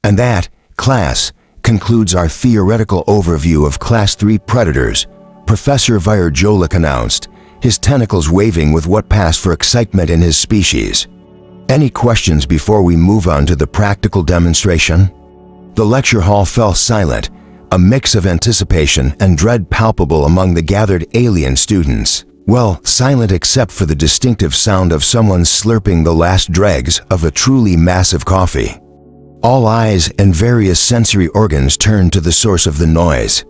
And that, class, concludes our theoretical overview of Class 3 predators, Professor Virjolik announced, his tentacles waving with what passed for excitement in his species. Any questions before we move on to the practical demonstration? The lecture hall fell silent, a mix of anticipation and dread palpable among the gathered alien students. Well, silent except for the distinctive sound of someone slurping the last dregs of a truly massive coffee. All eyes and various sensory organs turned to the source of the noise.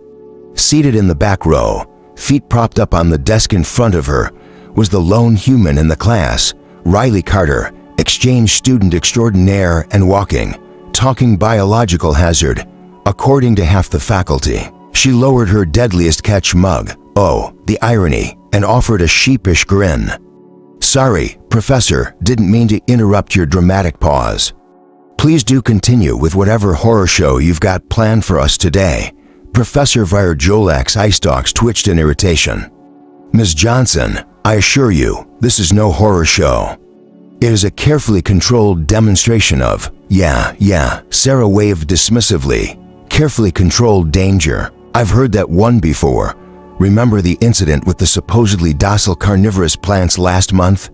Seated in the back row, feet propped up on the desk in front of her, was the lone human in the class, Riley Carter, exchange student extraordinaire and talking biological hazard, according to half the faculty. She lowered her deadliest catch mug, oh, the irony, and offered a sheepish grin. Sorry, Professor, didn't mean to interrupt your dramatic pause. Please do continue with whatever horror show you've got planned for us today. Professor Virjolik's eye stalks twitched in irritation. Ms. Johnson, I assure you, this is no horror show. It is a carefully controlled demonstration of, yeah, Sarah waved dismissively, carefully controlled danger. I've heard that one before. Remember the incident with the supposedly docile carnivorous plants last month?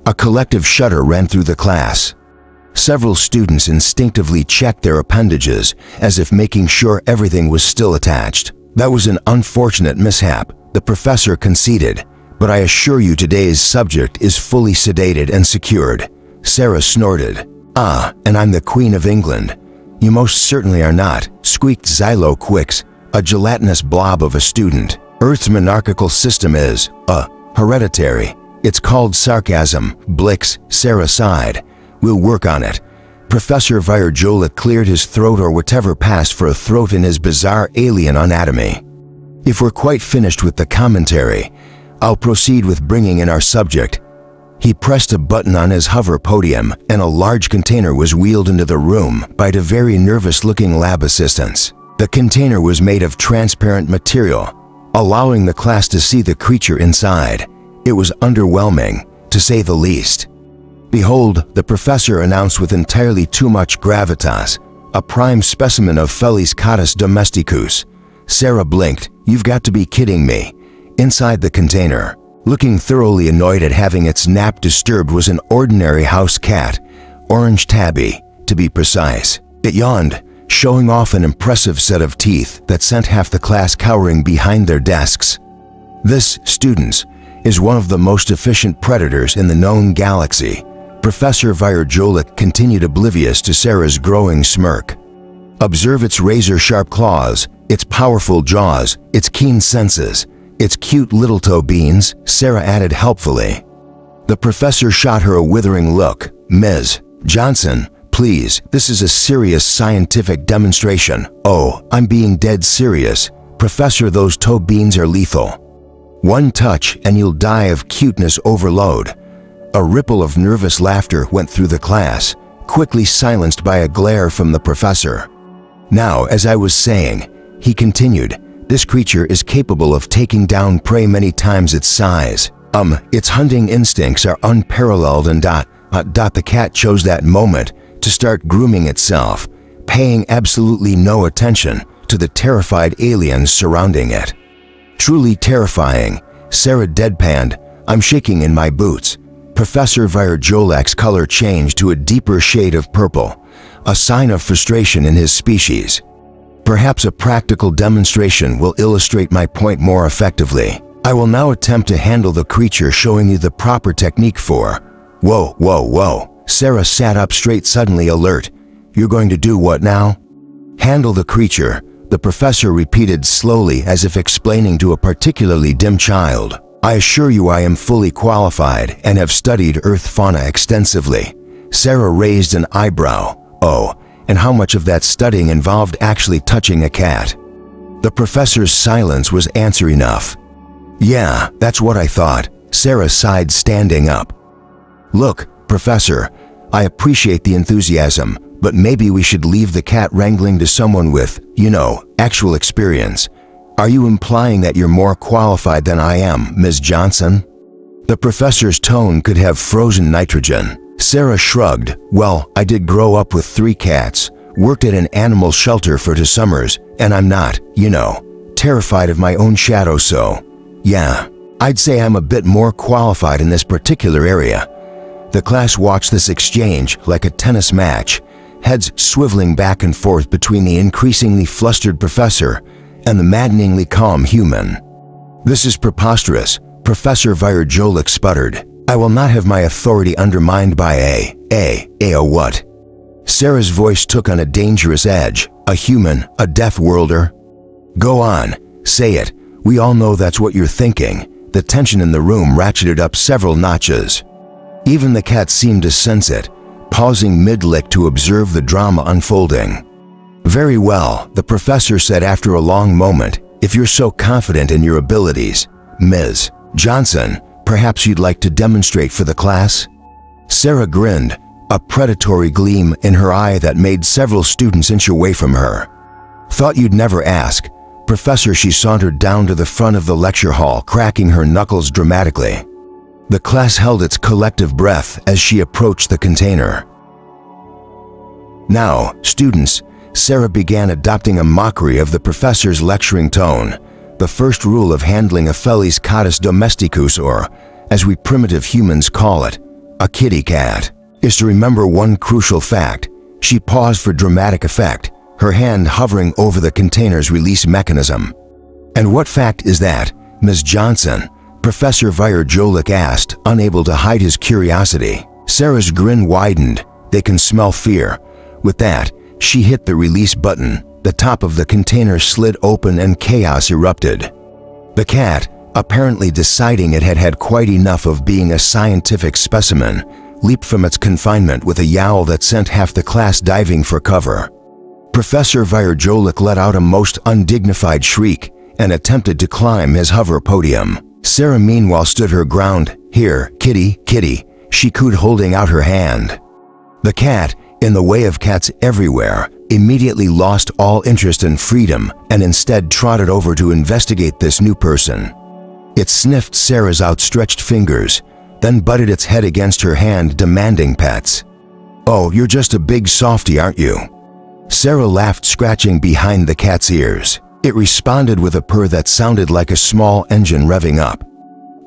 A collective shudder ran through the class. Several students instinctively checked their appendages as if making sure everything was still attached. That was an unfortunate mishap, the professor conceded, but I assure you today's subject is fully sedated and secured. Sarah snorted. Ah, and I'm the Queen of England. You most certainly are not, squeaked Xylo Quicks, a gelatinous blob of a student. Earth's monarchical system is, hereditary. It's called sarcasm, Blix, Sarah sighed. We'll work on it. Professor Virjolik cleared his throat or whatever passed for a throat in his bizarre alien anatomy. If we're quite finished with the commentary, I'll proceed with bringing in our subject. He pressed a button on his hover podium and a large container was wheeled into the room by two very nervous-looking lab assistants. The container was made of transparent material, allowing the class to see the creature inside. It was underwhelming, to say the least. Behold, the professor announced with entirely too much gravitas, a prime specimen of Felis catus domesticus. Sarah blinked. You've got to be kidding me. Inside the container, looking thoroughly annoyed at having its nap disturbed, was an ordinary house cat, orange tabby, to be precise. It yawned, showing off an impressive set of teeth that sent half the class cowering behind their desks. This, students, is one of the most efficient predators in the known galaxy. Professor Virjolik continued, oblivious to Sarah's growing smirk. Observe its razor-sharp claws, its powerful jaws, its keen senses, its cute little toe beans, Sarah added helpfully. The professor shot her a withering look. Ms. Johnson, please, this is a serious scientific demonstration. Oh, I'm being dead serious. Professor, those toe beans are lethal. One touch and you'll die of cuteness overload. A ripple of nervous laughter went through the class, quickly silenced by a glare from the professor. Now, as I was saying, he continued, this creature is capable of taking down prey many times its size. Its hunting instincts are unparalleled and the cat chose that moment to start grooming itself, paying absolutely no attention to the terrified aliens surrounding it. Truly terrifying, Sarah deadpanned. I'm shaking in my boots. Professor Virjolik's color changed to a deeper shade of purple, a sign of frustration in his species. Perhaps a practical demonstration will illustrate my point more effectively. I will now attempt to handle the creature, showing you the proper technique for... Whoa. Sarah sat up straight, suddenly alert. You're going to do what now? Handle the creature, the professor repeated slowly, as if explaining to a particularly dim child. I assure you I am fully qualified and have studied Earth fauna extensively. Sarah raised an eyebrow. Oh, and how much of that studying involved actually touching a cat? The professor's silence was answer enough. Yeah, that's what I thought. Sarah sighed, standing up. Look, Professor, I appreciate the enthusiasm, but maybe we should leave the cat wrangling to someone with, actual experience. Are you implying that you're more qualified than I am, Ms. Johnson? The professor's tone could have frozen nitrogen. Sarah shrugged. Well, I did grow up with 3 cats, worked at an animal shelter for 2 summers, and I'm not, terrified of my own shadow, so yeah, I'd say I'm a bit more qualified in this particular area. The class watched this exchange like a tennis match, heads swiveling back and forth between the increasingly flustered professor and the maddeningly calm human. "This is preposterous," Professor Virjolik sputtered. "I will not have my authority undermined by a what?" Sarah's voice took on a dangerous edge. "A human, a deaf worlder?" "Go on, say it. We all know that's what you're thinking." The tension in the room ratcheted up several notches. Even the cat seemed to sense it, pausing mid-lick to observe the drama unfolding. "Very well," the professor said after a long moment. "If you're so confident in your abilities, Ms. Johnson, perhaps you'd like to demonstrate for the class?" Sarah grinned, a predatory gleam in her eye that made several students inch away from her. "Thought you'd never ask." Professor, she sauntered down to the front of the lecture hall, cracking her knuckles dramatically. The class held its collective breath as she approached the container. "Now, students," Sarah began, adopting a mockery of the professor's lecturing tone. "The first rule of handling a Felis catus domesticus, or, as we primitive humans call it, a kitty cat, is to remember one crucial fact." She paused for dramatic effect, her hand hovering over the container's release mechanism. "And what fact is that, Ms. Johnson?" Professor Virjolik asked, unable to hide his curiosity. Sarah's grin widened. "They can smell fear." With that, she hit the release button. The top of the container slid open and chaos erupted. The cat, apparently deciding it had had quite enough of being a scientific specimen, leaped from its confinement with a yowl that sent half the class diving for cover. Professor Virjolik let out a most undignified shriek and attempted to climb his hover podium. Sarah meanwhile stood her ground. "Here, kitty, kitty," she cooed, holding out her hand. The cat, in the way of cats everywhere, immediately lost all interest in freedom and instead trotted over to investigate this new person. It sniffed Sarah's outstretched fingers, then butted its head against her hand, demanding pets. "Oh, you're just a big softy, aren't you?" Sarah laughed, scratching behind the cat's ears. It responded with a purr that sounded like a small engine revving up.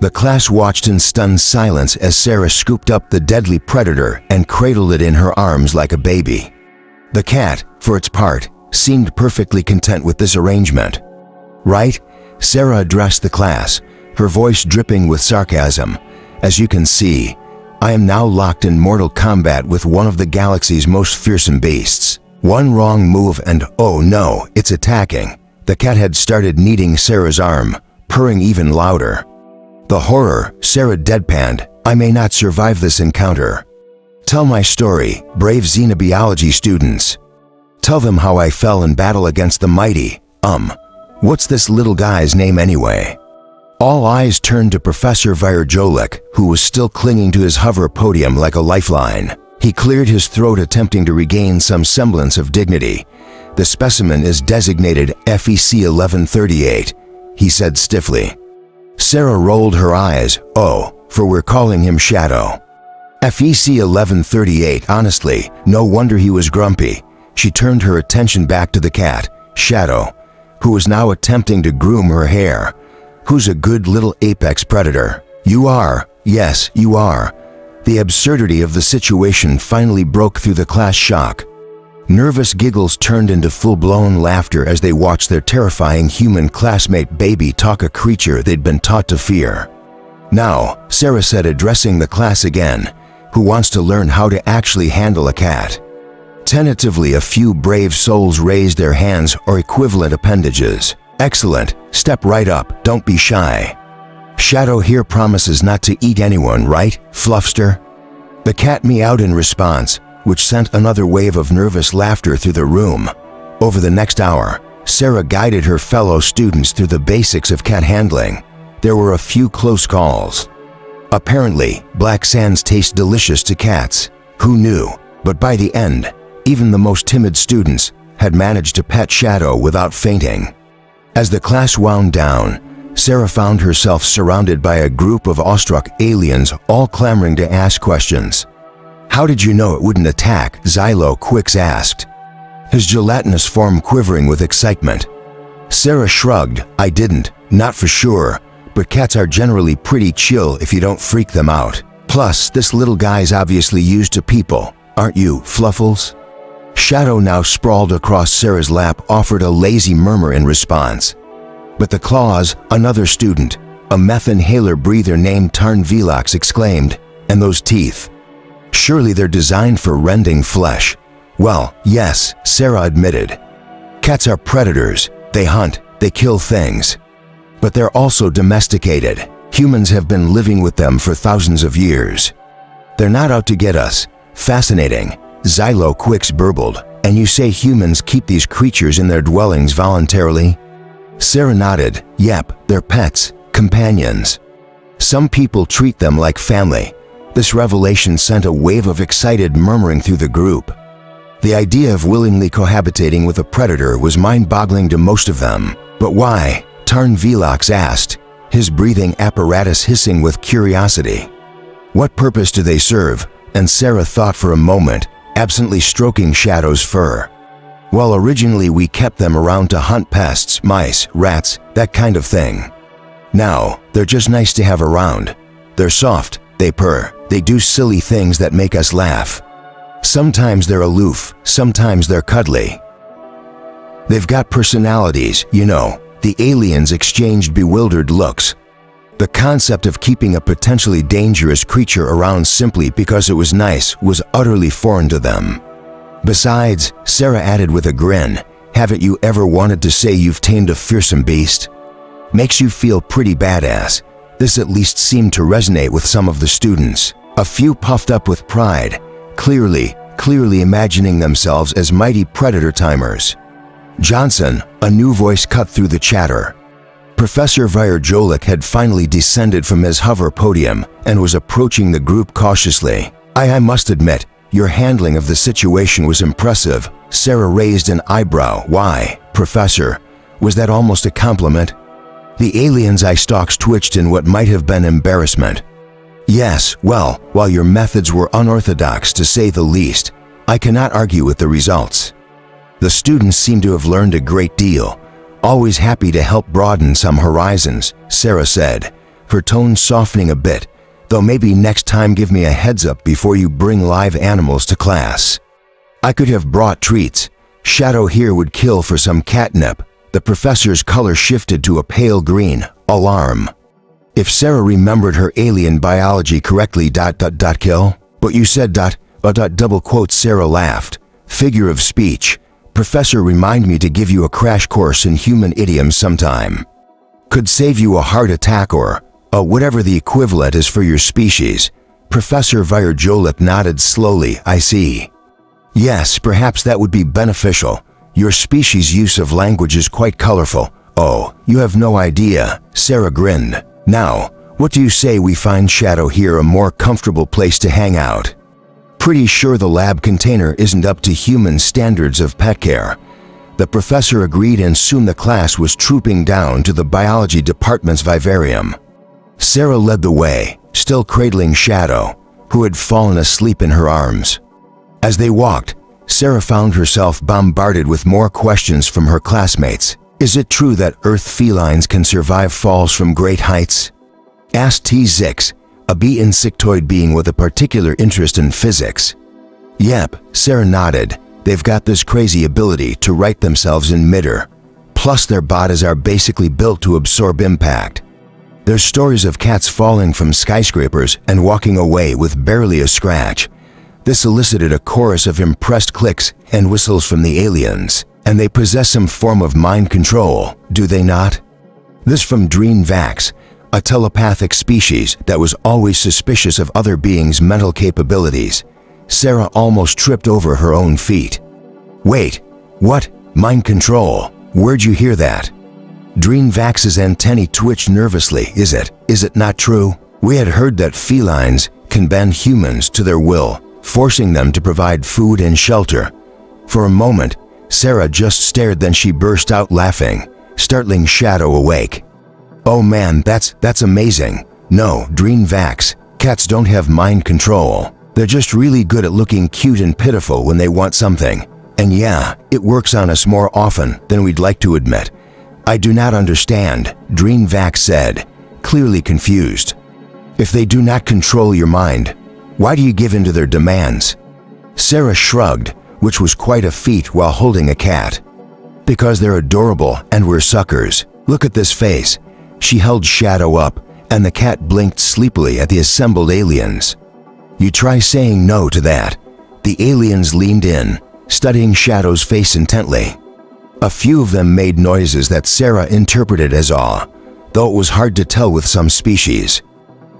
The class watched in stunned silence as Sarah scooped up the deadly predator and cradled it in her arms like a baby. The cat, for its part, seemed perfectly content with this arrangement. "Right?" Sarah addressed the class, her voice dripping with sarcasm. "As you can see, I am now locked in mortal combat with one of the galaxy's most fearsome beasts. One wrong move and, oh no, it's attacking." The cat had started kneading Sarah's arm, purring even louder. "The horror," Sarah deadpanned. "I may not survive this encounter." "Tell my story, brave xenobiology students. Tell them how I fell in battle against the mighty, what's this little guy's name anyway?" All eyes turned to Professor Virjolik, who was still clinging to his hover podium like a lifeline. He cleared his throat, attempting to regain some semblance of dignity. "The specimen is designated FEC 1138, he said stiffly. Sarah rolled her eyes. "Oh, for we're calling him Shadow." FEC 1138, honestly, no wonder he was grumpy. She turned her attention back to the cat, Shadow, who was now attempting to groom her hair. "Who's a good little apex predator?" "You are. Yes, you are." The absurdity of the situation finally broke through the class shock. Nervous giggles turned into full-blown laughter as they watched their terrifying human classmate baby talk a creature they'd been taught to fear. "Now," Sarah said, addressing the class again, "who wants to learn how to actually handle a cat?" Tentatively, a few brave souls raised their hands or equivalent appendages. "Excellent. Step right up. Don't be shy. Shadow here promises not to eat anyone, right, Fluffster?" The cat meowed in response, which sent another wave of nervous laughter through the room. Over the next hour, Sarah guided her fellow students through the basics of cat handling. There were a few close calls. Apparently, black sands taste delicious to cats. Who knew? But by the end, even the most timid students had managed to pet Shadow without fainting. As the class wound down, Sarah found herself surrounded by a group of awestruck aliens, all clamoring to ask questions. "How did you know it wouldn't attack?" Xylo Quicks asked. his gelatinous form quivering with excitement. Sarah shrugged. I didn't, not for sure, but cats are generally pretty chill if you don't freak them out. Plus, this little guy's obviously used to people, aren't you, Fluffles? Shadow, now sprawled across Sarah's lap, offered a lazy murmur in response. But the claws, another student, a meth inhaler breather named Tarn Velox, exclaimed, and those teeth. Surely they're designed for rending flesh. Well, yes, Sarah admitted. Cats are predators. They hunt, they kill things. But they're also domesticated. Humans have been living with them for thousands of years. They're not out to get us. Fascinating, Xylo Quix burbled. And you say humans keep these creatures in their dwellings voluntarily? Sarah nodded. Yep, they're pets, companions. Some people treat them like family. This revelation sent a wave of excited murmuring through the group. The idea of willingly cohabitating with a predator was mind-boggling to most of them. But why? Tarn Velox asked, his breathing apparatus hissing with curiosity. What purpose do they serve? And Sarah thought for a moment, absently stroking Shadow's fur. Well, originally we kept them around to hunt pests, mice, rats, that kind of thing. Now, they're just nice to have around. They're soft, they purr, they do silly things that make us laugh. Sometimes they're aloof, sometimes they're cuddly. They've got personalities, you know. The aliens exchanged bewildered looks. The concept of keeping a potentially dangerous creature around simply because it was nice was utterly foreign to them. Besides, Sarah added with a grin, haven't you ever wanted to say you've tamed a fearsome beast? Makes you feel pretty badass. This at least seemed to resonate with some of the students. A few puffed up with pride, clearly imagining themselves as mighty predator timers. Johnson, a new voice cut through the chatter. Professor Virjolik had finally descended from his hover podium and was approaching the group cautiously. I must admit, your handling of the situation was impressive. Sarah raised an eyebrow. Why, Professor? Was that almost a compliment? The alien's eye stalks twitched in what might have been embarrassment. Yes, well, while your methods were unorthodox to say the least, I cannot argue with the results. The students seem to have learned a great deal. Always happy to help broaden some horizons, Sarah said, her tone softening a bit, though maybe next time give me a heads up before you bring live animals to class. I could have brought treats. Shadow here would kill for some catnip. The professor's color shifted to a pale green. Alarm. If Sarah remembered her alien biology correctly, kill. But you said double quote. Sarah laughed. Figure of speech. Professor, remind me to give you a crash course in human idioms sometime. Could save you a heart attack or whatever the equivalent is for your species. Professor Virjolik nodded slowly. I see. Yes, perhaps that would be beneficial. Your species' use of language is quite colorful. Oh, you have no idea. Sarah grinned. Now, what do you say we find Shadow here a more comfortable place to hang out? Pretty sure the lab container isn't up to human standards of pet care. The professor agreed, and soon the class was trooping down to the biology department's vivarium. Sarah led the way, still cradling Shadow, who had fallen asleep in her arms. As they walked, Sarah found herself bombarded with more questions from her classmates. Is it true that Earth felines can survive falls from great heights? Asked T6, a bee insectoid being with a particular interest in physics. Yep, Sarah nodded. They've got this crazy ability to right themselves in midair. Plus their bodies are basically built to absorb impact. There's stories of cats falling from skyscrapers and walking away with barely a scratch. This elicited a chorus of impressed clicks and whistles from the aliens. And they possess some form of mind control, do they not? This from Dreen Vax, a telepathic species that was always suspicious of other beings' mental capabilities. Sarah almost tripped over her own feet. Wait, what? Mind control? Where'd you hear that? Dreen Vax's antennae twitched nervously. Is it not true? We had heard that felines can bend humans to their will, forcing them to provide food and shelter. For a moment, Sarah just stared, then she burst out laughing, startling Shadow awake. Oh man, that's amazing. No, Dreen Vax, cats don't have mind control. They're just really good at looking cute and pitiful when they want something. And yeah, it works on us more often than we'd like to admit. I do not understand, Dreamvac said, clearly confused. If they do not control your mind, why do you give in to their demands? Sarah shrugged, which was quite a feat while holding a cat. Because they're adorable and we're suckers. Look at this face. She held Shadow up, and the cat blinked sleepily at the assembled aliens. You try saying no to that. The aliens leaned in, studying Shadow's face intently. A few of them made noises that Sarah interpreted as awe, though it was hard to tell with some species.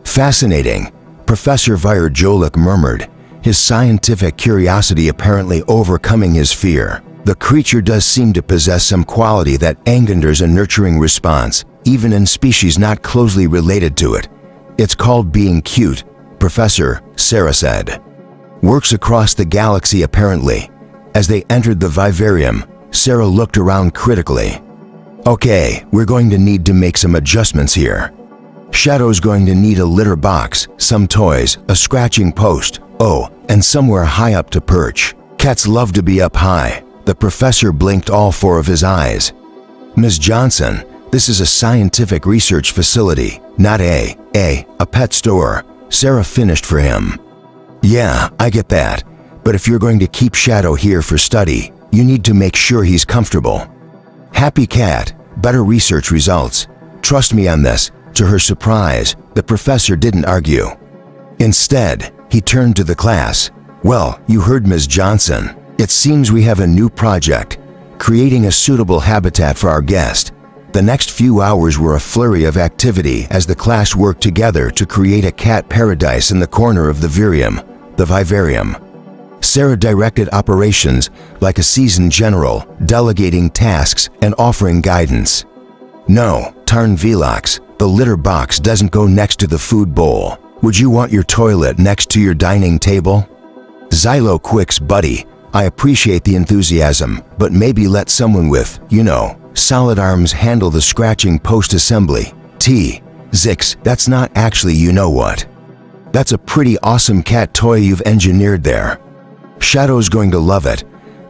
Fascinating, Professor Virjolik murmured, his scientific curiosity apparently overcoming his fear. The creature does seem to possess some quality that engenders a nurturing response, even in species not closely related to it. It's called being cute, Professor, Sarah said. Works across the galaxy apparently. As they entered the vivarium, Sarah looked around critically. Okay, we're going to need to make some adjustments here. Shadow's going to need a litter box, some toys, a scratching post, oh, and somewhere high up to perch. Cats love to be up high. The professor blinked all four of his eyes. Ms. Johnson, this is a scientific research facility, not a pet store. Sarah finished for him. Yeah, I get that. But if you're going to keep Shadow here for study, you need to make sure he's comfortable. Happy cat, better research results. Trust me on this. To her surprise, the professor didn't argue. Instead, he turned to the class. Well, you heard Ms. Johnson. It seems we have a new project, creating a suitable habitat for our guest. The next few hours were a flurry of activity as the class worked together to create a cat paradise in the corner of the vivarium. Sarah directed operations like a seasoned general, delegating tasks and offering guidance. No, Tarn Velox, the litter box doesn't go next to the food bowl. Would you want your toilet next to your dining table? Xylo Quick's buddy, I appreciate the enthusiasm, but maybe let someone with, solid arms handle the scratching post assembly. Zix, that's not actually what. That's a pretty awesome cat toy you've engineered there. Shadow's going to love it.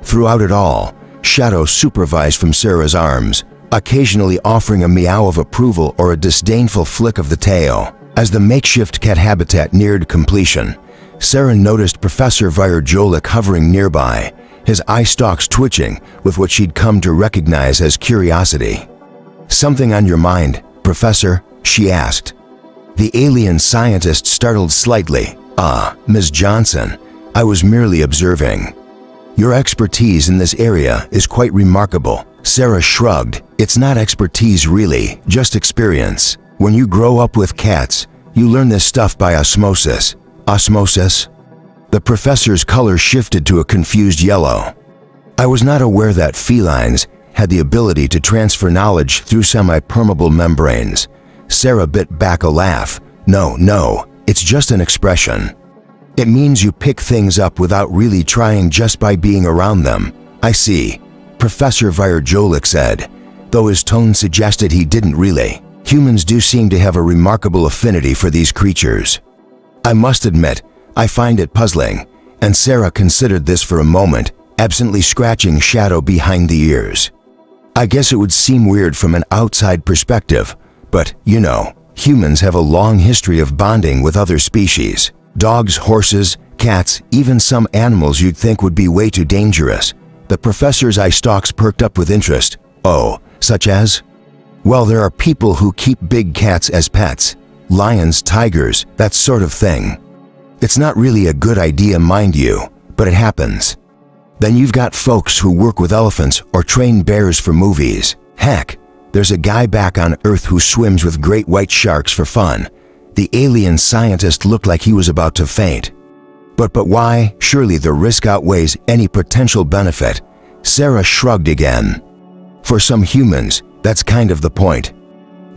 Throughout it all, Shadow supervised from Sarah's arms, occasionally offering a meow of approval or a disdainful flick of the tail. As the makeshift cat habitat neared completion, Sarah noticed Professor Virjolik hovering nearby, his eye stalks twitching with what she'd come to recognize as curiosity. Something on your mind, Professor? She asked. The alien scientist startled slightly. Ms. Johnson, I was merely observing. Your expertise in this area is quite remarkable. Sarah shrugged. It's not expertise really, just experience. When you grow up with cats, you learn this stuff by osmosis. Osmosis? The professor's color shifted to a confused yellow. I was not aware that felines had the ability to transfer knowledge through semi-permeable membranes. Sarah bit back a laugh. No, it's just an expression. It means you pick things up without really trying just by being around them. I see, Professor Virjolik said, though his tone suggested he didn't really. Humans do seem to have a remarkable affinity for these creatures. I must admit, I find it puzzling, and Sarah considered this for a moment, absently scratching Shadow behind the ears. I guess it would seem weird from an outside perspective, but, humans have a long history of bonding with other species. Dogs, horses, cats, even some animals you'd think would be way too dangerous. The professor's eye stalks perked up with interest. Oh, such as? Well, there are people who keep big cats as pets. Lions, tigers, that sort of thing. It's not really a good idea, mind you, but it happens. Then you've got folks who work with elephants or train bears for movies. Heck, there's a guy back on Earth who swims with great white sharks for fun. The alien scientist looked like he was about to faint. But why? Surely the risk outweighs any potential benefit. Sarah shrugged again. For some humans, that's kind of the point.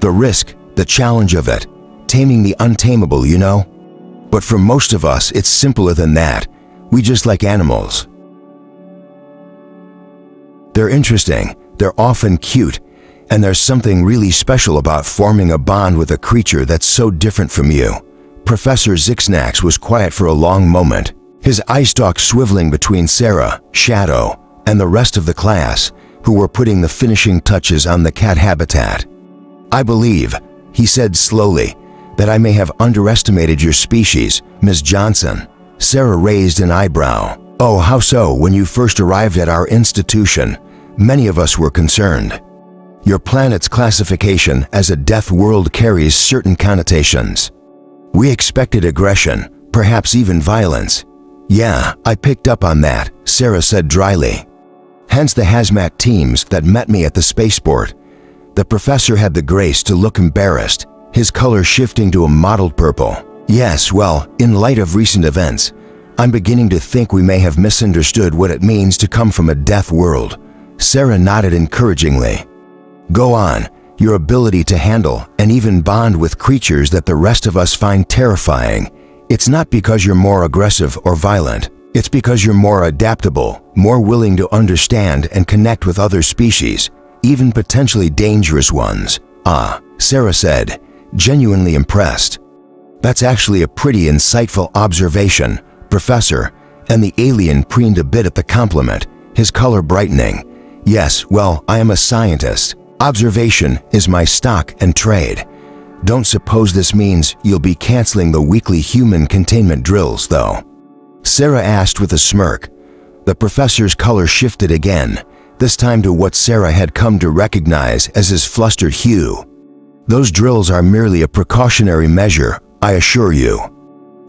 The risk, the challenge of it. Taming the untamable, But for most of us, it's simpler than that. We just like animals. They're interesting, they're often cute, and there's something really special about forming a bond with a creature that's so different from you. Professor Zixnax was quiet for a long moment, his eye stalk swiveling between Sarah, Shadow, and the rest of the class, who were putting the finishing touches on the cat habitat. "I believe," he said slowly, "that I may have underestimated your species, Ms. Johnson." Sarah raised an eyebrow. "Oh, how so? When you first arrived at our institution, many of us were concerned. Your planet's classification as a death world carries certain connotations. We expected aggression, perhaps even violence." "Yeah, I picked up on that," Sarah said dryly. "Hence the hazmat teams that met me at the spaceport." The professor had the grace to look embarrassed, his color shifting to a mottled purple. "Yes, well, in light of recent events, I'm beginning to think we may have misunderstood what it means to come from a death world." Sarah nodded encouragingly. "Go on. Your ability to handle and even bond with creatures that the rest of us find terrifying. It's not because you're more aggressive or violent. It's because you're more adaptable, more willing to understand and connect with other species, even potentially dangerous ones." "Ah," Sarah said, genuinely impressed. "That's actually a pretty insightful observation, Professor," and the alien preened a bit at the compliment, his color brightening. "Yes, well, I am a scientist. Observation is my stock and trade. Don't suppose this means you'll be canceling the weekly human containment drills, though?" Sarah asked with a smirk. The professor's color shifted again, this time to what Sarah had come to recognize as his flustered hue. "Those drills are merely a precautionary measure, I assure you.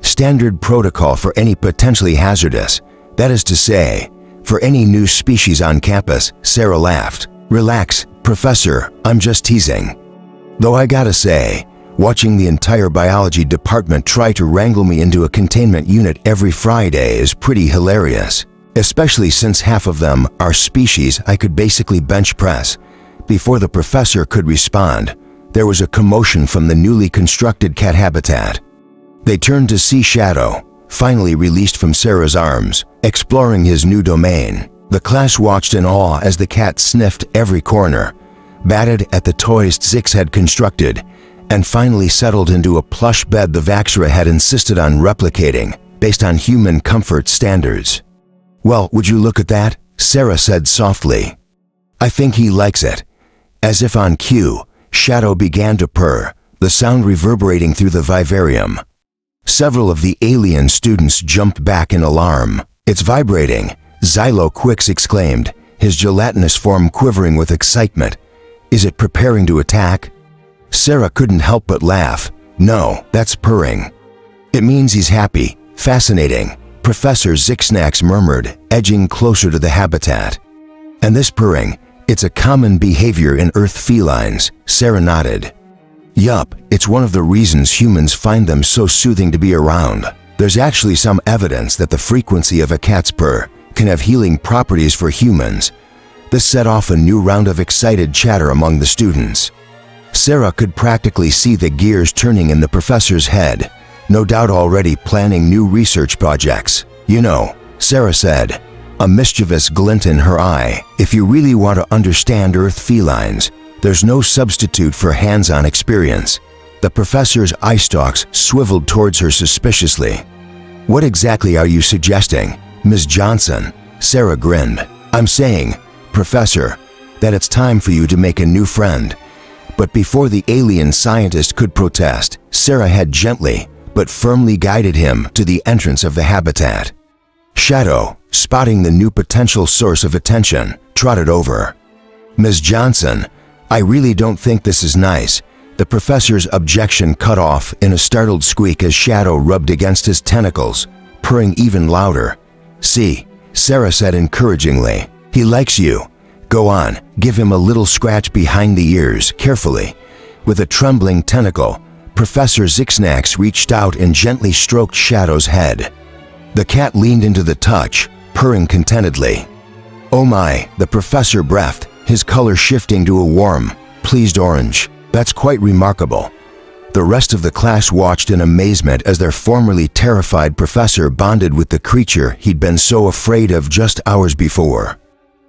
Standard protocol for any potentially hazardous, that is to say, for any new species on campus," Sarah laughed. "Relax, Professor, I'm just teasing. Though I gotta say, watching the entire biology department try to wrangle me into a containment unit every Friday is pretty hilarious, especially since half of them are species I could basically bench press." Before the professor could respond, there was a commotion from the newly constructed cat habitat. They turned to see Shadow, finally released from Sarah's arms, exploring his new domain. The class watched in awe as the cat sniffed every corner, batted at the toys Zix had constructed, and finally settled into a plush bed the Vaxra had insisted on replicating, based on human comfort standards. "Well, would you look at that?" Sarah said softly. "I think he likes it." As if on cue, Shadow began to purr, the sound reverberating through the vivarium. Several of the alien students jumped back in alarm. "It's vibrating," Xylo Quix exclaimed, his gelatinous form quivering with excitement. "Is it preparing to attack?" Sarah couldn't help but laugh. "No, that's purring. It means he's happy." "Fascinating," Professor Zixnax murmured, edging closer to the habitat. "And this purring, it's a common behavior in Earth felines," Sarah nodded. "Yup, it's one of the reasons humans find them so soothing to be around. There's actually some evidence that the frequency of a cat's purr can have healing properties for humans." This set off a new round of excited chatter among the students. Sarah could practically see the gears turning in the professor's head, no doubt already planning new research projects. "You know," Sarah said, a mischievous glint in her eye, "if you really want to understand Earth felines, there's no substitute for hands-on experience." The professor's eye stalks swiveled towards her suspiciously. "What exactly are you suggesting, Ms. Johnson?" Sarah grinned. "I'm saying, Professor, that it's time for you to make a new friend." But before the alien scientist could protest, Sarah had gently but firmly guided him to the entrance of the habitat. Shadow, spotting the new potential source of attention, trotted over. "Ms. Johnson, I really don't think this is nice." The professor's objection cut off in a startled squeak as Shadow rubbed against his tentacles, purring even louder. "See," Sarah said encouragingly, "he likes you. Go on, give him a little scratch behind the ears, carefully." With a trembling tentacle, Professor Zixnax reached out and gently stroked Shadow's head. The cat leaned into the touch, purring contentedly. "Oh my," the professor breathed, his color shifting to a warm, pleased orange. "That's quite remarkable." The rest of the class watched in amazement as their formerly terrified professor bonded with the creature he'd been so afraid of just hours before.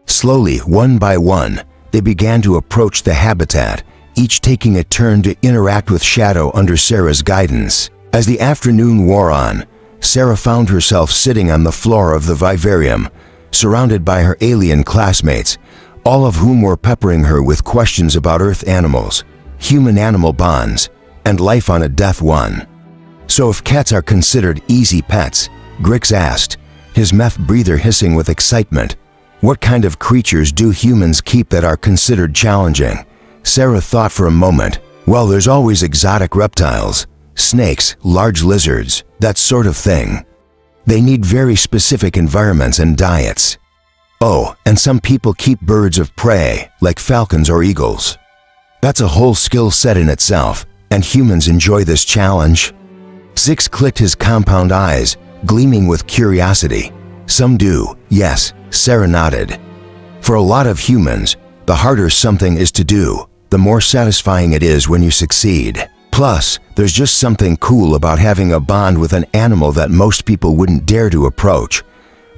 Slowly, one by one, they began to approach the habitat, each taking a turn to interact with Shadow under Sarah's guidance. As the afternoon wore on, Sarah found herself sitting on the floor of the vivarium, surrounded by her alien classmates, all of whom were peppering her with questions about Earth animals, human-animal bonds, and life on a death one. "So if cats are considered easy pets," Grix asked, his meth breather hissing with excitement, "what kind of creatures do humans keep that are considered challenging?" Sarah thought for a moment. "Well, there's always exotic reptiles, snakes, large lizards, that sort of thing. They need very specific environments and diets. Oh, and some people keep birds of prey, like falcons or eagles. That's a whole skill set in itself, and humans enjoy this challenge." Zix clicked his compound eyes, gleaming with curiosity. "Some do, yes," Sarah nodded. "For a lot of humans, the harder something is to do, the more satisfying it is when you succeed. Plus, there's just something cool about having a bond with an animal that most people wouldn't dare to approach."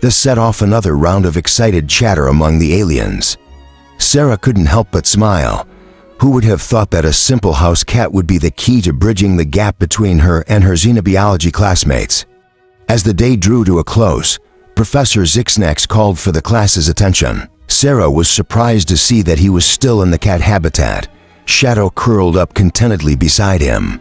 This set off another round of excited chatter among the aliens. Sarah couldn't help but smile. Who would have thought that a simple house cat would be the key to bridging the gap between her and her xenobiology classmates? As the day drew to a close, Professor Zixnax called for the class's attention. Sarah was surprised to see that he was still in the cat habitat, Shadow curled up contentedly beside him.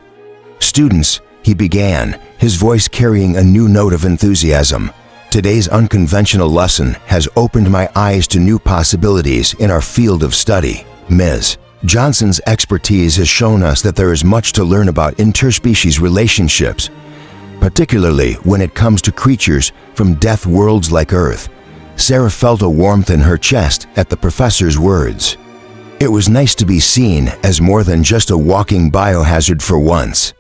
"Students," he began, his voice carrying a new note of enthusiasm, "today's unconventional lesson has opened my eyes to new possibilities in our field of study. Ms. Johnson's expertise has shown us that there is much to learn about interspecies relationships, particularly when it comes to creatures from death worlds like Earth." Sarah felt a warmth in her chest at the professor's words. It was nice to be seen as more than just a walking biohazard for once.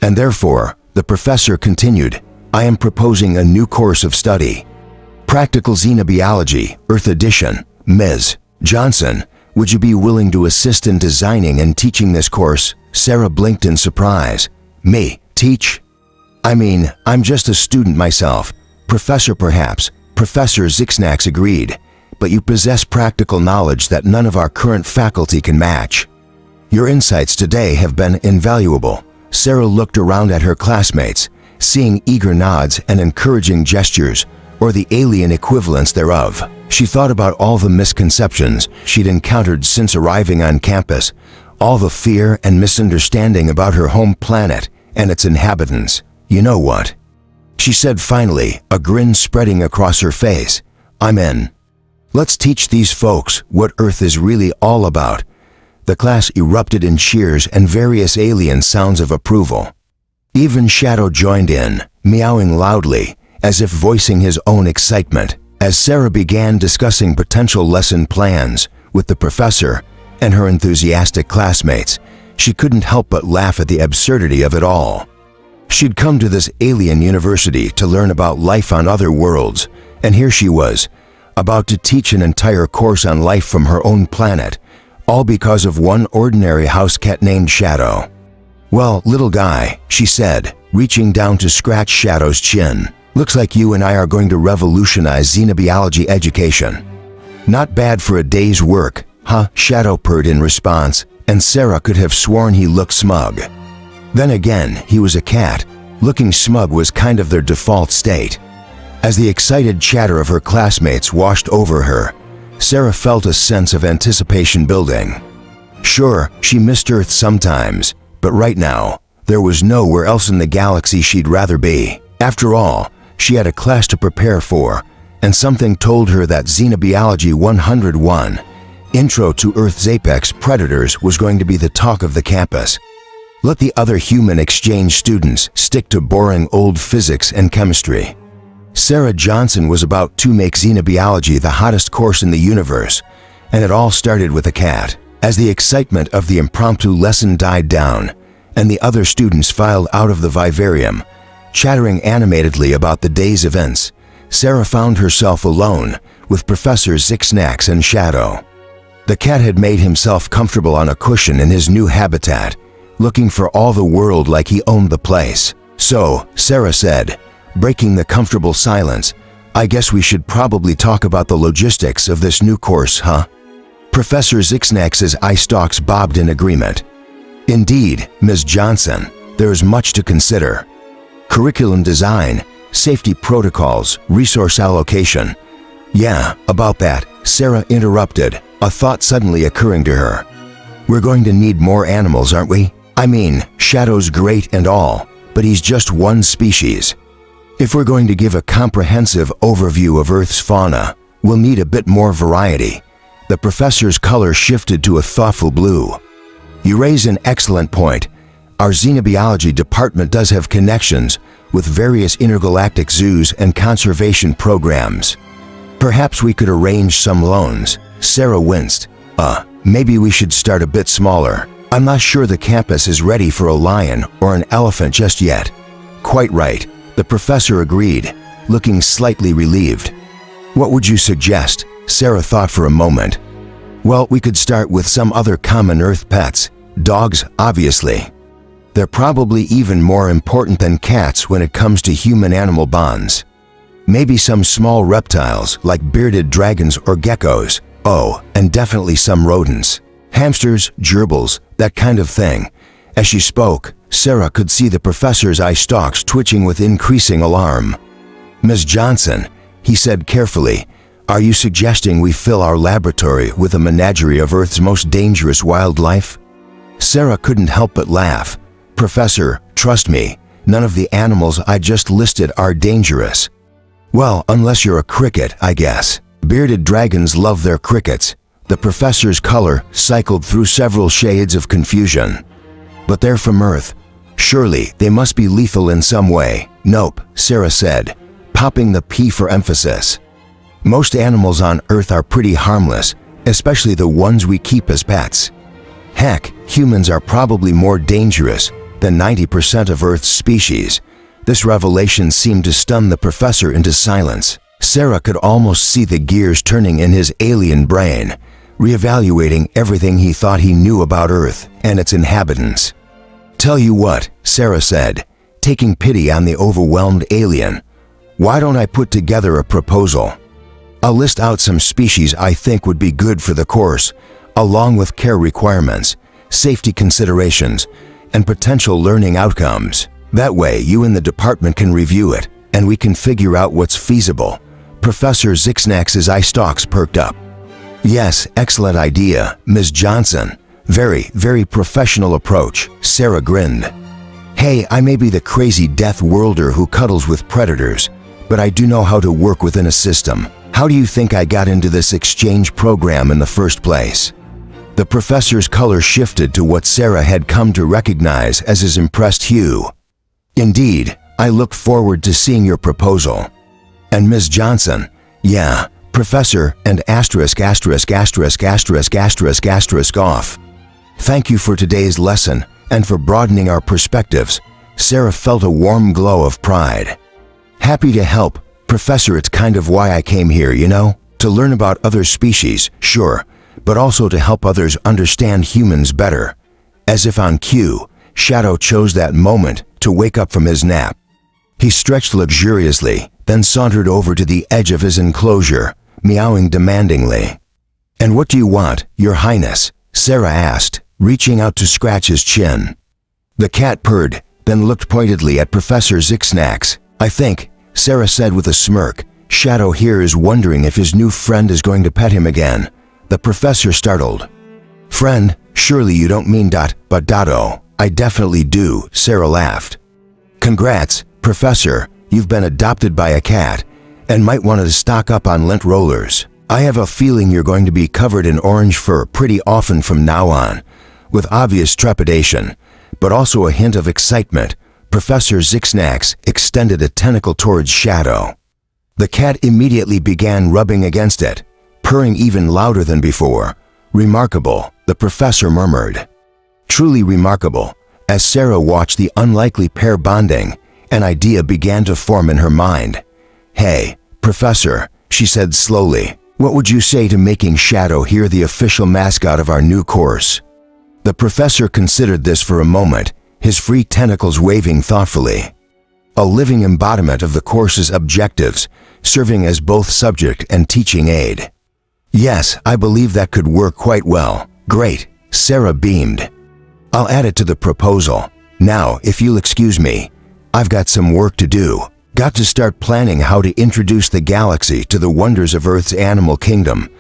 "And therefore," the professor continued, "I am proposing a new course of study. Practical Xenobiology, Earth Edition. Ms. Johnson, would you be willing to assist in designing and teaching this course?" Sarah blinked in surprise. "Me, teach? I mean, I'm just a student myself. Professor perhaps." Professor Zixnax agreed. "But you possess practical knowledge that none of our current faculty can match. Your insights today have been invaluable." Sarah looked around at her classmates, seeing eager nods and encouraging gestures, or the alien equivalents thereof. She thought about all the misconceptions she'd encountered since arriving on campus, all the fear and misunderstanding about her home planet and its inhabitants. "You know what?" she said finally, a grin spreading across her face. "I'm in. Let's teach these folks what Earth is really all about." The class erupted in cheers and various alien sounds of approval. Even Shadow joined in, meowing loudly, as if voicing his own excitement. As Sarah began discussing potential lesson plans with the professor and her enthusiastic classmates, she couldn't help but laugh at the absurdity of it all. She'd come to this alien university to learn about life on other worlds, and here she was, about to teach an entire course on life from her own planet, all because of one ordinary house cat named Shadow. "Well, little guy," she said, reaching down to scratch Shadow's chin, "looks like you and I are going to revolutionize xenobiology education. Not bad for a day's work, huh?" Shadow purred in response, and Sarah could have sworn he looked smug. Then again, he was a cat. Looking smug was kind of their default state. As the excited chatter of her classmates washed over her, Sarah felt a sense of anticipation building. Sure, she missed Earth sometimes, but right now, there was nowhere else in the galaxy she'd rather be. After all, she had a class to prepare for, and something told her that Xenobiology 101, Intro to Earth's Apex Predators, was going to be the talk of the campus. Let the other human exchange students stick to boring old physics and chemistry. Sarah Johnson was about to make xenobiology the hottest course in the universe, and it all started with a cat. As the excitement of the impromptu lesson died down, and the other students filed out of the vivarium, chattering animatedly about the day's events, Sarah found herself alone with Professor Zixnax and Shadow. The cat had made himself comfortable on a cushion in his new habitat, looking for all the world like he owned the place. "So," Sarah said, breaking the comfortable silence, "I guess we should probably talk about the logistics of this new course, huh?" Professor Zixnax's eye stalks bobbed in agreement. "Indeed, Ms. Johnson, there is much to consider. Curriculum design, safety protocols, resource allocation. Yeah, about that, Sarah interrupted, a thought suddenly occurring to her. We're going to need more animals, aren't we? I mean, Shadow's great and all, but he's just one species. If we're going to give a comprehensive overview of Earth's fauna, we'll need a bit more variety. The professor's color shifted to a thoughtful blue. You raise an excellent point. Our xenobiology department does have connections with various intergalactic zoos and conservation programs. Perhaps we could arrange some loans. Sarah winced. Maybe we should start a bit smaller. I'm not sure the campus is ready for a lion or an elephant just yet. Quite right, the professor agreed, looking slightly relieved. What would you suggest? Sarah thought for a moment. Well, we could start with some other common Earth pets. Dogs, obviously. They're probably even more important than cats when it comes to human-animal bonds. Maybe some small reptiles like bearded dragons or geckos. Oh, and definitely some rodents. Hamsters, gerbils, that kind of thing. As she spoke, Sarah could see the professor's eye stalks twitching with increasing alarm. Ms. Johnson, he said carefully, are you suggesting we fill our laboratory with a menagerie of Earth's most dangerous wildlife? Sarah couldn't help but laugh. Professor, trust me, none of the animals I just listed are dangerous. Well, unless you're a cricket, I guess. Bearded dragons love their crickets. The professor's color cycled through several shades of confusion. But they're from Earth. Surely they must be lethal in some way. Nope, Sarah said, popping the P for emphasis. Most animals on Earth are pretty harmless, especially the ones we keep as pets. Heck, humans are probably more dangerous than 90% of Earth's species. This revelation seemed to stun the professor into silence. Sarah could almost see the gears turning in his alien brain, reevaluating everything he thought he knew about Earth and its inhabitants. Tell you what, Sarah said, taking pity on the overwhelmed alien. Why don't I put together a proposal? I'll list out some species I think would be good for the course, along with care requirements, safety considerations, and potential learning outcomes. That way, you and the department can review it, and we can figure out what's feasible. Professor Zixnax's eye stalks perked up. Yes, excellent idea, Ms. Johnson. Very, very professional approach, Sarah grinned. Hey, I may be the crazy death worlder who cuddles with predators, but I do know how to work within a system. How do you think I got into this exchange program in the first place? The professor's color shifted to what Sarah had come to recognize as his impressed hue. Indeed, I look forward to seeing your proposal. And Ms. Johnson, yeah, Professor and asterisk off. Thank you for today's lesson and for broadening our perspectives. Sarah felt a warm glow of pride. Happy to help, Professor. It's kind of why I came here, you know? To learn about other species, sure, but also to help others understand humans better. As if on cue, Shadow chose that moment to wake up from his nap. He stretched luxuriously, then sauntered over to the edge of his enclosure, meowing demandingly. And what do you want, Your Highness? Sarah asked, reaching out to scratch his chin. The cat purred, then looked pointedly at Professor Zixnax. I think, Sarah said with a smirk, Shadow here is wondering if his new friend is going to pet him again. The professor startled. Friend, surely you don't mean but Dotto. I definitely do, Sarah laughed. Congrats, Professor, you've been adopted by a cat, and might want to stock up on lint rollers. I have a feeling you're going to be covered in orange fur pretty often from now on. With obvious trepidation, but also a hint of excitement, Professor Zixnax extended a tentacle towards Shadow. The cat immediately began rubbing against it, purring even louder than before. Remarkable, the professor murmured. Truly remarkable. As Sarah watched the unlikely pair bonding, an idea began to form in her mind. Hey, Professor, she said slowly, what would you say to making Shadow here the official mascot of our new course? The professor considered this for a moment, his free tentacles waving thoughtfully. A living embodiment of the course's objectives, serving as both subject and teaching aid. Yes, I believe that could work quite well. Great, Sarah beamed. I'll add it to the proposal. Now, if you'll excuse me, I've got some work to do. Got to start planning how to introduce the galaxy to the wonders of Earth's animal kingdom.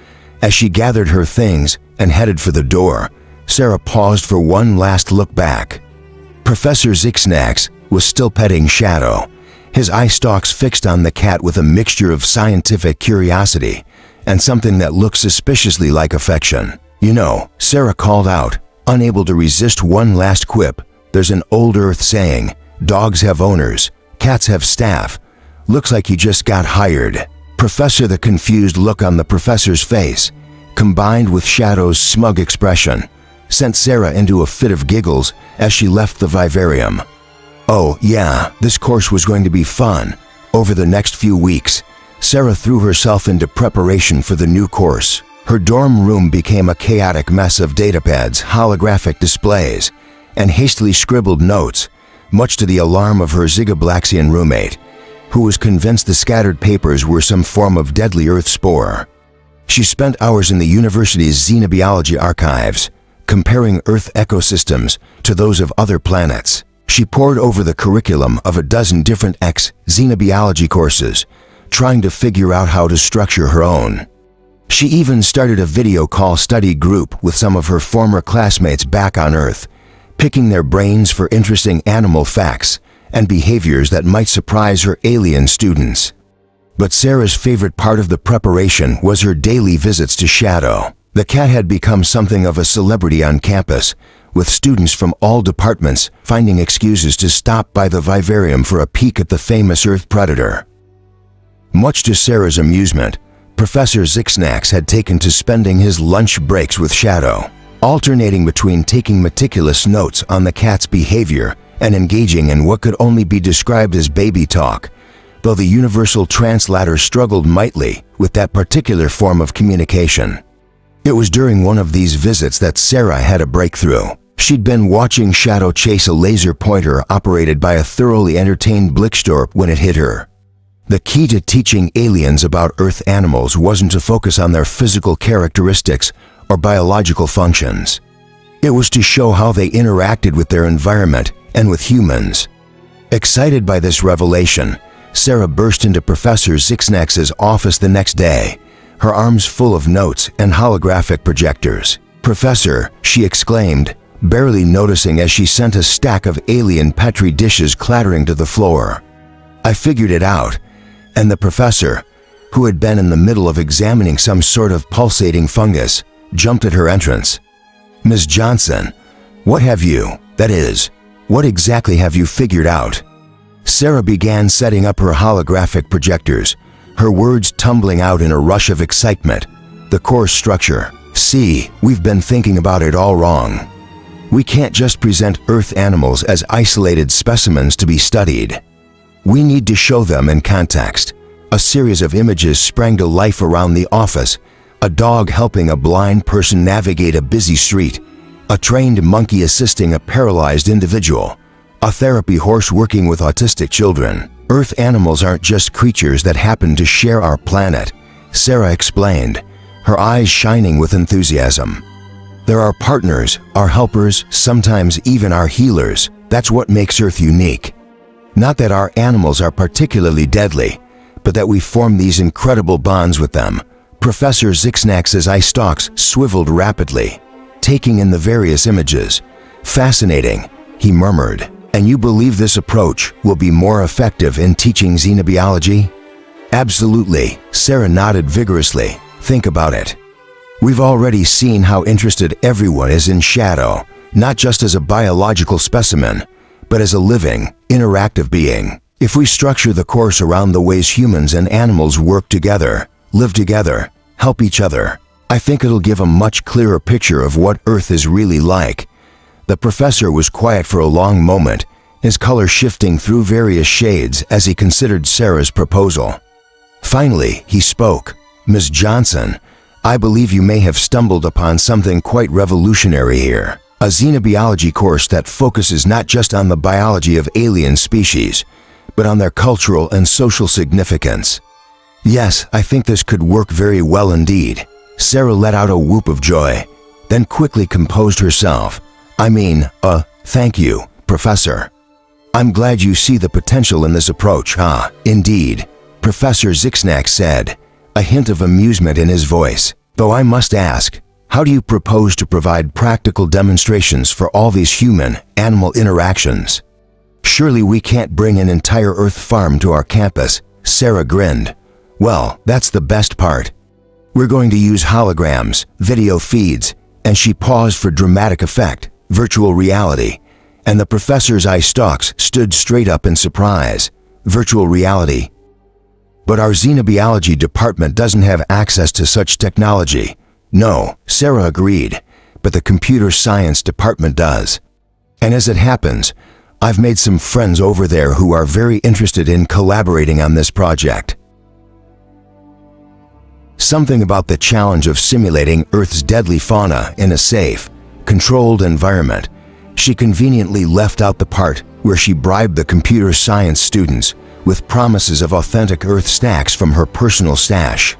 As she gathered her things and headed for the door, Sarah paused for one last look back. Professor Zixnax was still petting Shadow, his eye stalks fixed on the cat with a mixture of scientific curiosity and something that looked suspiciously like affection. "You know," Sarah called out, unable to resist one last quip, "there's an old Earth saying, dogs have owners, cats have staff. Looks like you just got hired." The confused look on the professor's face, combined with Shadow's smug expression, sent Sarah into a fit of giggles as she left the vivarium. Oh yeah, this course was going to be fun. Over the next few weeks, Sarah threw herself into preparation for the new course. Her dorm room became a chaotic mess of datapads, holographic displays, and hastily scribbled notes, much to the alarm of her Zigablaxian roommate, who was convinced the scattered papers were some form of deadly Earth spore. She spent hours in the university's xenobiology archives, comparing Earth ecosystems to those of other planets. She pored over the curriculum of a dozen different xenobiology courses, trying to figure out how to structure her own. She even started a video call study group with some of her former classmates back on Earth, picking their brains for interesting animal facts and behaviors that might surprise her alien students. But Sarah's favorite part of the preparation was her daily visits to Shadow. The cat had become something of a celebrity on campus, with students from all departments finding excuses to stop by the vivarium for a peek at the famous Earth predator. Much to Sarah's amusement, Professor Zixnax had taken to spending his lunch breaks with Shadow, alternating between taking meticulous notes on the cat's behavior and engaging in what could only be described as baby talk, though the universal translator struggled mightily with that particular form of communication. It was during one of these visits that Sarah had a breakthrough. She'd been watching Shadow chase a laser pointer operated by a thoroughly entertained Blickstorp when it hit her. The key to teaching aliens about Earth animals wasn't to focus on their physical characteristics or biological functions. It was to show how they interacted with their environment and with humans. Excited by this revelation, Sarah burst into Professor Zixnax's office the next day, her arms full of notes and holographic projectors. "Professor," she exclaimed, barely noticing as she sent a stack of alien Petri dishes clattering to the floor. "I figured it out," and the professor, who had been in the middle of examining some sort of pulsating fungus, jumped at her entrance. "Ms. Johnson, that is, what exactly have you figured out?" Sarah began setting up her holographic projectors, her words tumbling out in a rush of excitement. "The course structure. See, we've been thinking about it all wrong. We can't just present Earth animals as isolated specimens to be studied. We need to show them in context." A series of images sprang to life around the office: a dog helping a blind person navigate a busy street, a trained monkey assisting a paralyzed individual, a therapy horse working with autistic children. "Earth animals aren't just creatures that happen to share our planet," Sarah explained, her eyes shining with enthusiasm. "They're our partners, our helpers, sometimes even our healers. That's what makes Earth unique. Not that our animals are particularly deadly, but that we form these incredible bonds with them." Professor Zixnax's eye stalks swiveled rapidly, taking in the various images. "Fascinating," he murmured. "And you believe this approach will be more effective in teaching xenobiology?" "Absolutely," Sarah nodded vigorously. "Think about it. We've already seen how interested everyone is in Shadow, not just as a biological specimen, but as a living, interactive being. If we structure the course around the ways humans and animals work together, live together, help each other, I think it'll give a much clearer picture of what Earth is really like." The professor was quiet for a long moment, his color shifting through various shades as he considered Sarah's proposal. Finally, he spoke. "Ms. Johnson, I believe you may have stumbled upon something quite revolutionary here. A xenobiology course that focuses not just on the biology of alien species, but on their cultural and social significance." "Yes, I think this could work very well indeed." Sarah let out a whoop of joy, then quickly composed herself. Thank you, Professor." I'm glad you see the potential in this approach, huh? Indeed, Professor Zixnax said, a hint of amusement in his voice. Though I must ask, how do you propose to provide practical demonstrations for all these human-animal interactions? Surely we can't bring an entire Earth farm to our campus, Sarah grinned. Well, that's the best part. We're going to use holograms, video feeds, and she paused for dramatic effect, virtual reality, and the professor's eye stalks stood straight up in surprise. Virtual reality. But our xenobiology department doesn't have access to such technology. No, Sarah agreed, but the computer science department does. And as it happens, I've made some friends over there who are very interested in collaborating on this project. Something about the challenge of simulating Earth's deadly fauna in a safe, controlled environment. She conveniently left out the part where she bribed the computer science students with promises of authentic Earth snacks from her personal stash.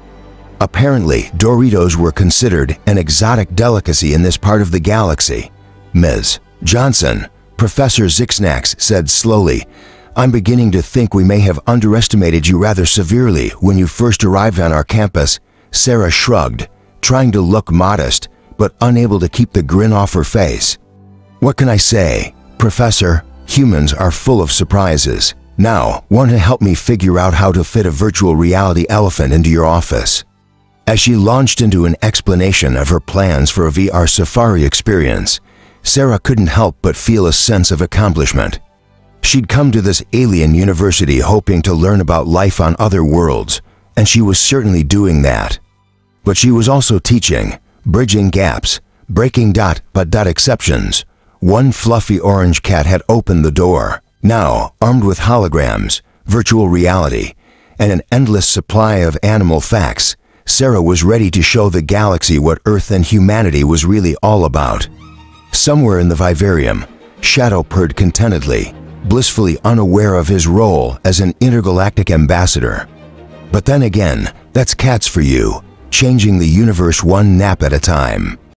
Apparently, Doritos were considered an exotic delicacy in this part of the galaxy. Ms. Johnson, Professor Zixnax said slowly, I'm beginning to think we may have underestimated you rather severely when you first arrived on our campus. Sarah shrugged, trying to look modest, but unable to keep the grin off her face. What can I say, Professor? Humans are full of surprises. Now, want to help me figure out how to fit a virtual reality elephant into your office? As she launched into an explanation of her plans for a VR safari experience, Sarah couldn't help but feel a sense of accomplishment. She'd come to this alien university hoping to learn about life on other worlds, and she was certainly doing that. But she was also teaching, bridging gaps, breaking dot exceptions. One fluffy orange cat had opened the door. Now, armed with holograms, virtual reality, and an endless supply of animal facts, Sarah was ready to show the galaxy what Earth and humanity was really all about. Somewhere in the vivarium, Shadow purred contentedly, blissfully unaware of his role as an intergalactic ambassador. But then again, that's cats for you, changing the universe one nap at a time.